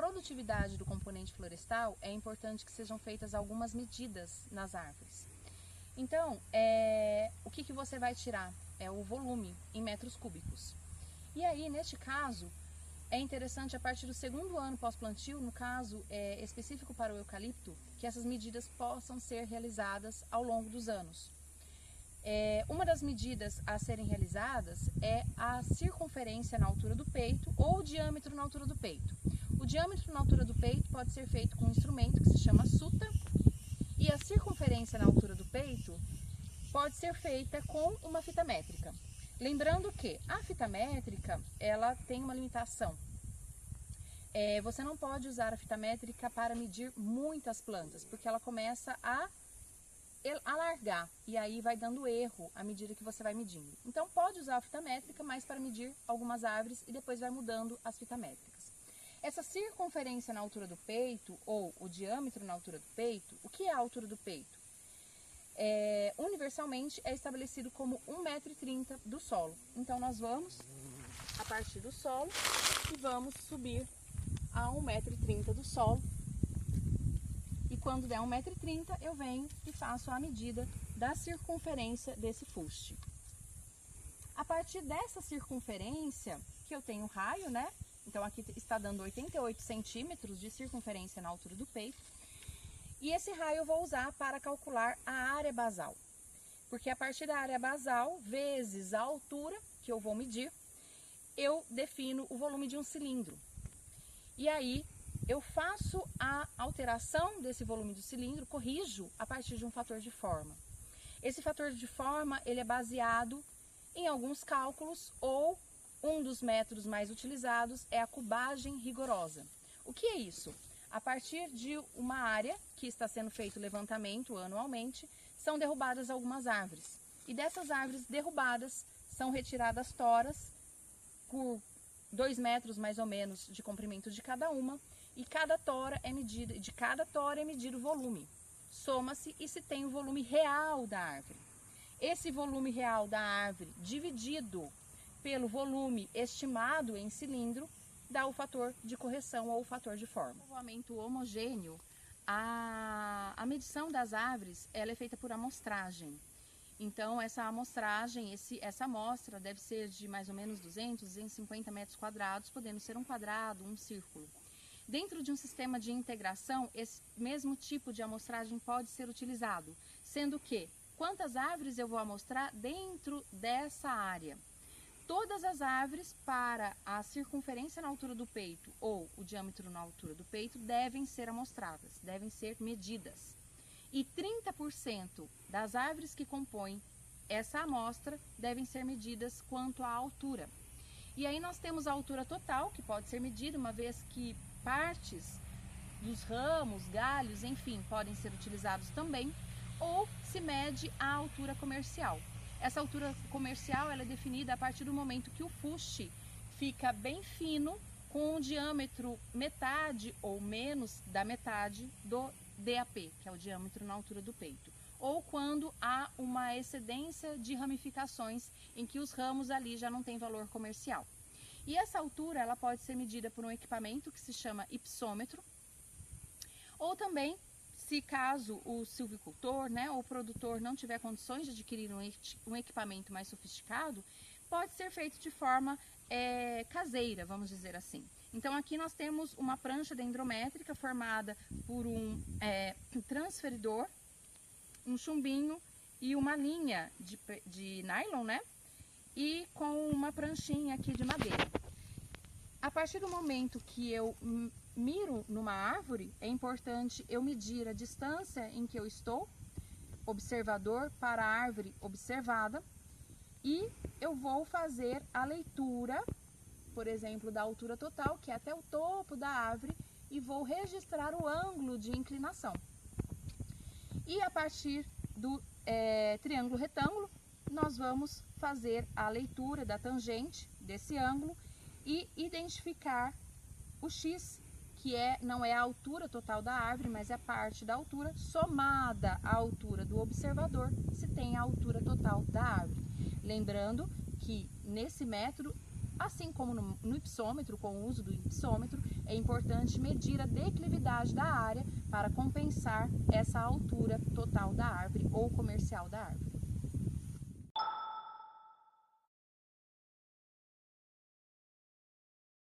produtividade do componente florestal, é importante que sejam feitas algumas medidas nas árvores. Então, o que você vai tirar? É o volume em metros cúbicos. E aí, neste caso, é interessante a partir do segundo ano pós-plantio, no caso específico para o eucalipto, que essas medidas possam ser realizadas ao longo dos anos. Uma das medidas a serem realizadas é a circunferência na altura do peito ou o diâmetro na altura do peito. O diâmetro na altura do peito pode ser feito com um instrumento que se chama suta, e a circunferência na altura do peito pode ser feita com uma fita métrica. Lembrando que a fita métrica, ela tem uma limitação. Você não pode usar a fita métrica para medir muitas plantas, porque ela começa a alargar e aí vai dando erro à medida que você vai medindo. Então pode usar a fita métrica, mas para medir algumas árvores e depois vai mudando as fitas métricas. Essa circunferência na altura do peito ou o diâmetro na altura do peito, o que é a altura do peito? Universalmente é estabelecido como 1,30 m do solo. Então nós vamos a partir do solo e vamos subir a 1,30 m do solo. E quando der 1,30 m eu venho e faço a medida da circunferência desse fuste. A partir dessa circunferência, que eu tenho raio, né? Então aqui está dando 88 centímetros de circunferência na altura do peito. E esse raio eu vou usar para calcular a área basal. Porque a partir da área basal, vezes a altura que eu vou medir, eu defino o volume de um cilindro. E aí eu faço a alteração desse volume do cilindro, corrijo a partir de um fator de forma. Esse fator de forma, ele é baseado em alguns cálculos ou um dos métodos mais utilizados é a cubagem rigorosa. O que é isso? A partir de uma área que está sendo feito o levantamento anualmente, são derrubadas algumas árvores. E dessas árvores derrubadas, são retiradas toras por 2 metros mais ou menos de comprimento de cada uma, e cada tora é medida, de cada tora é medido o volume. Soma-se e se tem o volume real da árvore. Esse volume real da árvore dividido pelo volume estimado em cilindro dá o fator de correção ou o fator de forma. O povoamento homogêneo, a medição das árvores, ela é feita por amostragem. Então essa amostragem, essa amostra deve ser de mais ou menos 200, 250 metros quadrados, podendo ser um quadrado, um círculo. Dentro de um sistema de integração, esse mesmo tipo de amostragem pode ser utilizado, sendo que quantas árvores eu vou amostrar dentro dessa área? Todas as árvores para a circunferência na altura do peito ou o diâmetro na altura do peito devem ser amostradas, devem ser medidas. E 30% das árvores que compõem essa amostra devem ser medidas quanto à altura. E aí nós temos a altura total, que pode ser medida, uma vez que partes dos ramos, galhos, enfim, podem ser utilizados também, ou se mede a altura comercial. Essa altura comercial ela é definida a partir do momento que o fuste fica bem fino, com um diâmetro metade ou menos da metade do DAP, que é o diâmetro na altura do peito. Ou quando há uma excedência de ramificações em que os ramos ali já não têm valor comercial. E essa altura ela pode ser medida por um equipamento que se chama ipsômetro, ou também, se caso o silvicultor, né, ou o produtor não tiver condições de adquirir um equipamento mais sofisticado, pode ser feito de forma caseira, vamos dizer assim. Então aqui nós temos uma prancha dendrométrica formada por um transferidor, um chumbinho e uma linha de nylon, né? E com uma pranchinha aqui de madeira. A partir do momento que eu miro numa árvore, é importante eu medir a distância em que eu estou, observador para a árvore observada, e eu vou fazer a leitura, por exemplo, da altura total, que é até o topo da árvore, e vou registrar o ângulo de inclinação. E a partir do triângulo retângulo, nós vamos fazer a leitura da tangente desse ângulo e identificar o X, que não é a altura total da árvore, mas é a parte da altura somada à altura do observador, se tem a altura total da árvore. Lembrando que nesse método Assim como no ipsômetro, com o uso do ipsômetro, é importante medir a declividade da área para compensar essa altura total da árvore ou comercial da árvore.